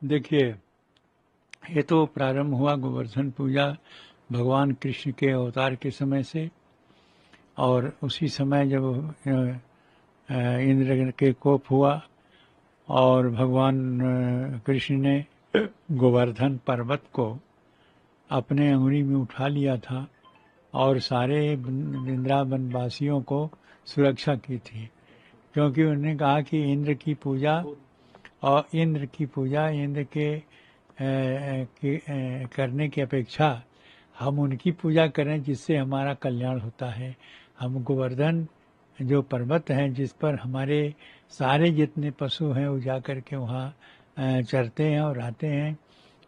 देखिए, ये तो प्रारंभ हुआ गोवर्धन पूजा भगवान कृष्ण के अवतार के समय से, और उसी समय जब इंद्र के कोप हुआ और भगवान कृष्ण ने गोवर्धन पर्वत को अपने अंगुली में उठा लिया था और सारे वृंदावन वासियों को सुरक्षा की थी, क्योंकि उन्होंने कहा कि इंद्र की पूजा इंद्र के करने की अपेक्षा हम उनकी पूजा करें जिससे हमारा कल्याण होता है। हम गोवर्धन जो पर्वत है जिस पर हमारे सारे जितने पशु हैं वो जा कर के वहाँ चरते हैं और आते हैं,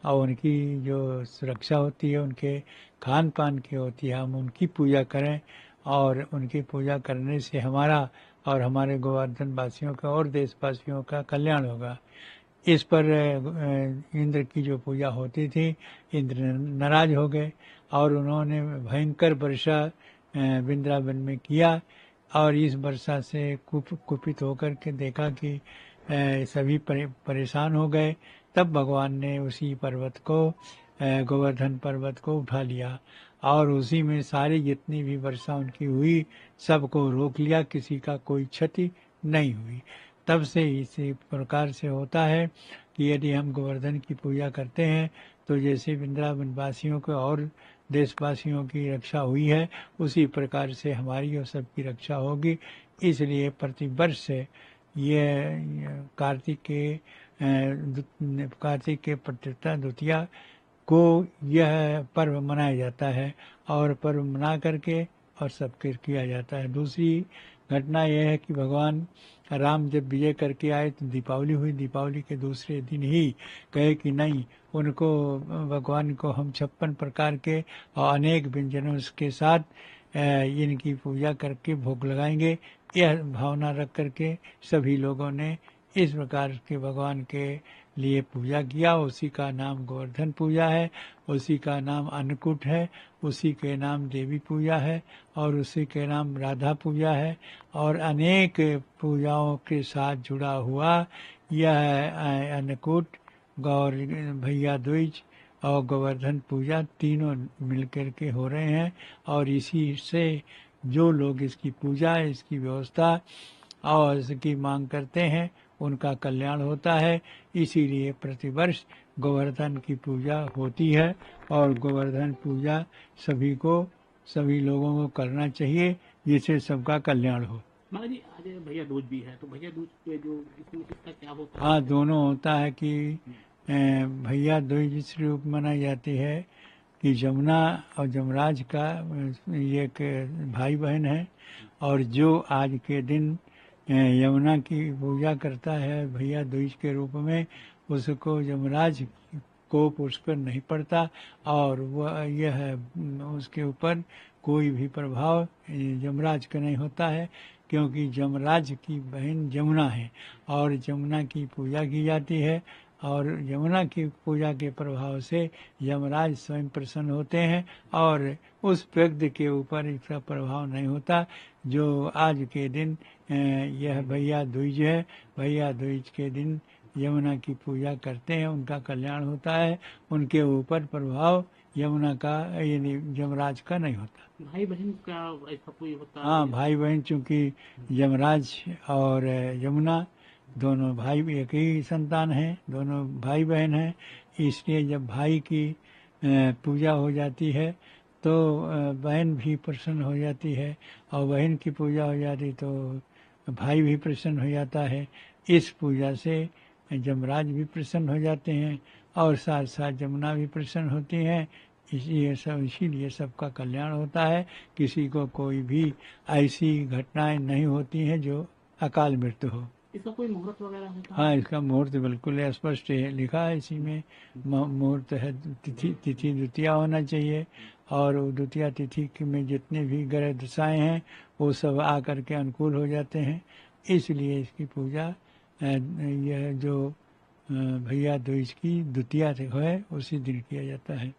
और उनकी जो सुरक्षा होती है उनके खान पान की होती है, हम उनकी पूजा करें और उनकी पूजा करने से हमारा और हमारे गोवर्धन वासियों का और देशवासियों का कल्याण होगा। इस पर इंद्र की जो पूजा होती थी, इंद्र नाराज हो गए और उन्होंने भयंकर वर्षा वृंदावन में किया, और इस वर्षा से कुपित होकर के देखा कि सभी परेशान हो गए। तब भगवान ने उसी पर्वत को गोवर्धन पर्वत को उठा लिया और उसी में सारी जितनी भी वर्षा उनकी हुई सबको रोक लिया, किसी का कोई क्षति नहीं हुई। तब से इसी प्रकार से होता है कि यदि हम गोवर्धन की पूजा करते हैं तो जैसे वृंदावन वासियों को और देशवासियों की रक्षा हुई है उसी प्रकार से हमारी और सबकी रक्षा होगी। इसलिए प्रतिवर्ष ये कार्तिक के प्रतिपदा द्वितीया को यह पर्व मनाया जाता है और पर्व मना करके और सब किया जाता है। दूसरी घटना यह है कि भगवान राम जब विजय करके आए तो दीपावली हुई। दीपावली के दूसरे दिन ही कहे कि नहीं, उनको भगवान को हम 56 प्रकार के और अनेक व्यंजनों के साथ इनकी पूजा करके भोग लगाएंगे। यह भावना रख करके सभी लोगों ने इस प्रकार के भगवान के लिए पूजा किया। उसी का नाम गोवर्धन पूजा है, उसी का नाम अन्नकूट है, उसी के नाम देवी पूजा है और उसी के नाम राधा पूजा है, और अनेक पूजाओं के साथ जुड़ा हुआ यह अन्नकूट, गौर भैया द्विज और गोवर्धन पूजा तीनों मिलकर के हो रहे हैं। और इसी से जो लोग इसकी पूजा, इसकी व्यवस्था और इसकी मांग करते हैं उनका कल्याण होता है। इसीलिए प्रतिवर्ष गोवर्धन की पूजा होती है और गोवर्धन पूजा सभी लोगों को करना चाहिए जिससे सबका कल्याण हो। महाराज जी, आज भैया दूज भी है, तो भैया दूज पे जो इसमें इसका क्या होता है? हाँ, दोनों होता है कि भैया दूज इस रूप मनाई जाती है कि जमुना और जमराज का ये एक भाई बहन है, और जो आज के दिन यमुना की पूजा करता है भैया दूज के रूप में, उसको यमराज कोप उस पर नहीं पड़ता और वह यह उसके ऊपर कोई भी प्रभाव यमराज का नहीं होता है, क्योंकि यमराज की बहन यमुना है और यमुना की पूजा की जाती है, और यमुना की पूजा के प्रभाव से यमराज स्वयं प्रसन्न होते हैं और उस व्यक्ति के ऊपर इसका प्रभाव नहीं होता। जो आज के दिन यह भैया दूज है, भैया दूज के दिन यमुना की पूजा करते हैं, उनका कल्याण होता है, उनके ऊपर प्रभाव यमुना का यानी यमराज का नहीं होता। भाई बहन का ऐसा कोई होता है? हाँ, भाई बहन, चूंकि यमराज और यमुना दोनों भाई एक ही संतान हैं, दोनों भाई बहन हैं, इसलिए जब भाई की पूजा हो जाती है तो बहन भी प्रसन्न हो जाती है, और बहन की पूजा हो जाती तो भाई भी प्रसन्न हो जाता है। इस पूजा से यमराज भी प्रसन्न हो जाते हैं और साथ साथ यमुना भी प्रसन्न होती हैं। इसीलिए सबका कल्याण होता है, किसी को कोई भी ऐसी घटनाएं नहीं होती हैं जो अकाल मृत्यु हो। इसका कोई मुहूर्त वगैरह होता है? हाँ, इसका मुहूर्त बिल्कुल स्पष्ट है, लिखा है इसी में। मुहूर्त है तिथि द्वितीया होना चाहिए, और द्वितीया तिथि में जितने भी ग्रह दशाएं हैं वो सब आकर के अनुकूल हो जाते हैं। इसलिए इसकी पूजा यह जो भैया दूज की द्वितीया है उसी दिन किया जाता है।